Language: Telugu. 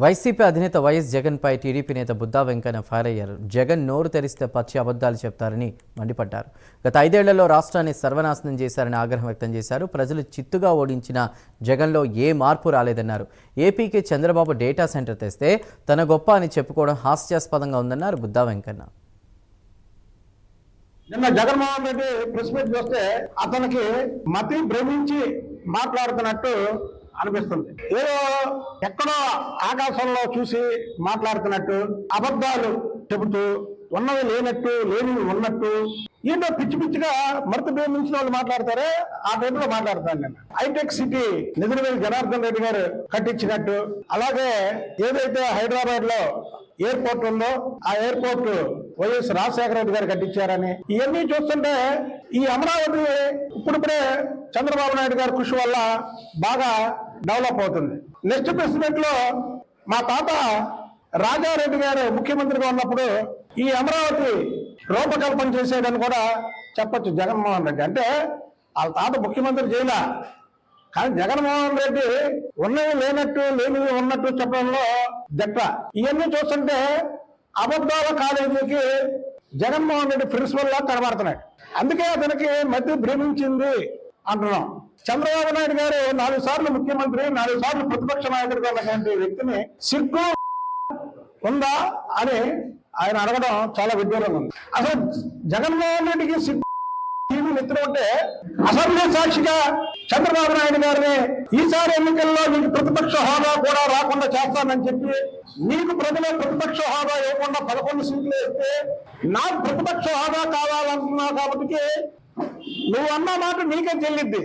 వైసీపీ అధినేత వైఎస్ జగన్పై టీడీపీ నేత బుద్దా వెంకన్న ఫైర్ అయ్యారు. జగన్ నోరు తెరిస్తే పచ్చి అబద్ధాలు చెప్తారని మండిపడ్డారు. గత 5 ఏళ్లలో రాష్ట్రాన్ని సర్వనాశనం చేశారని ఆగ్రహం వ్యక్తం చేశారు. ప్రజలు చిత్తుగా ఓడించిన జగన్లో ఏ మార్పు రాలేదన్నారు. ఏపీకి చంద్రబాబు డేటా సెంటర్ తెస్తే తన గొప్ప అని చెప్పుకోవడం హాస్యాస్పదంగా ఉందన్నారు బుద్దా వెంకన్న. నిన్న జగన్మోహన్ రెడ్డి ప్రెస్ మీట్ చూస్తే అతనికి మతి భ్రమించి మాట్లాడుతున్నట్టు అనిపిస్తుంది. ఏదో ఎక్కడో ఆకాశంలో చూసి మాట్లాడుతున్నట్టు, అబద్ధాలు చెబుతూ ఉన్నవి లేనట్టు లేనివి ఉన్నట్టు, ఏంటో పిచ్చి పిచ్చిగా మరత భ్రమించిన వాళ్ళు మాట్లాడతారే ఆ టైంలో మాట్లాడతాను నేను. హైటెక్ సిటీ నిజామాబాద్ జనార్దన్ రెడ్డి గారు కట్టించినట్టు, అలాగే ఏదైతే హైదరాబాద్ లో ఎయిర్పోర్ట్ ఉందో ఆ ఎయిర్పోర్ట్ వైఎస్ రాజశేఖర రెడ్డి గారు కట్టించారని, ఇవన్నీ చూస్తుంటే ఈ అమరావతి ఇప్పుడిప్పుడే చంద్రబాబు నాయుడు గారి కృషి వల్ల బాగా డెవలప్ అవుతుంది. నెక్స్ట్ ప్రెస్ మీట్ లో మా తాత రాజారెడ్డి గారు ముఖ్యమంత్రిగా ఉన్నప్పుడు ఈ అమరావతి రూపకల్పన చేసేదని కూడా చెప్పొచ్చు జగన్మోహన్ రెడ్డి. అంటే వాళ్ళ తాత ముఖ్యమంత్రి చేయలే, కానీ జగన్మోహన్ రెడ్డి ఉన్నవి లేనట్టు లేనివి ఉన్నట్టు చెప్పడంలో దట్ట. ఇవన్నీ చూస్తుంటే అబద్ధాల కాలేజీకి జగన్మోహన్ రెడ్డి ప్రిన్సిపల్ లా కనబడుతున్నాడు. అందుకే అతనికి మధ్య భ్రమించింది అంటున్నాం. చంద్రబాబు నాయుడు గారు 4 సార్లు ముఖ్యమంత్రి, 4 సార్లు ప్రతిపక్ష నాయకుడిగా ఉన్నటువంటి వ్యక్తిని సిగ్గు ఉందా అని ఆయన అడగడం చాలా విడ్డూరంగా ఉంది. అసలు జగన్మోహన్ రెడ్డికి సిగ్గు మిత్రులు ఉంటే అసెంబ్లీ సాక్షిగా చంద్రబాబు నాయుడు గారిని ఈసారి ఎన్నికల్లో నీకు ప్రతిపక్ష హోదా కూడా రాకుండా చేస్తానని చెప్పి నీకు ప్రజలు ప్రతిపక్ష హోదా ఇవ్వకుండా 11 సీట్లు వేస్తే నాకు ప్రతిపక్ష హోదా కావాలంటున్నావు కాబట్టి నువ్వు అన్న మాట నీకే చెల్లిద్ది.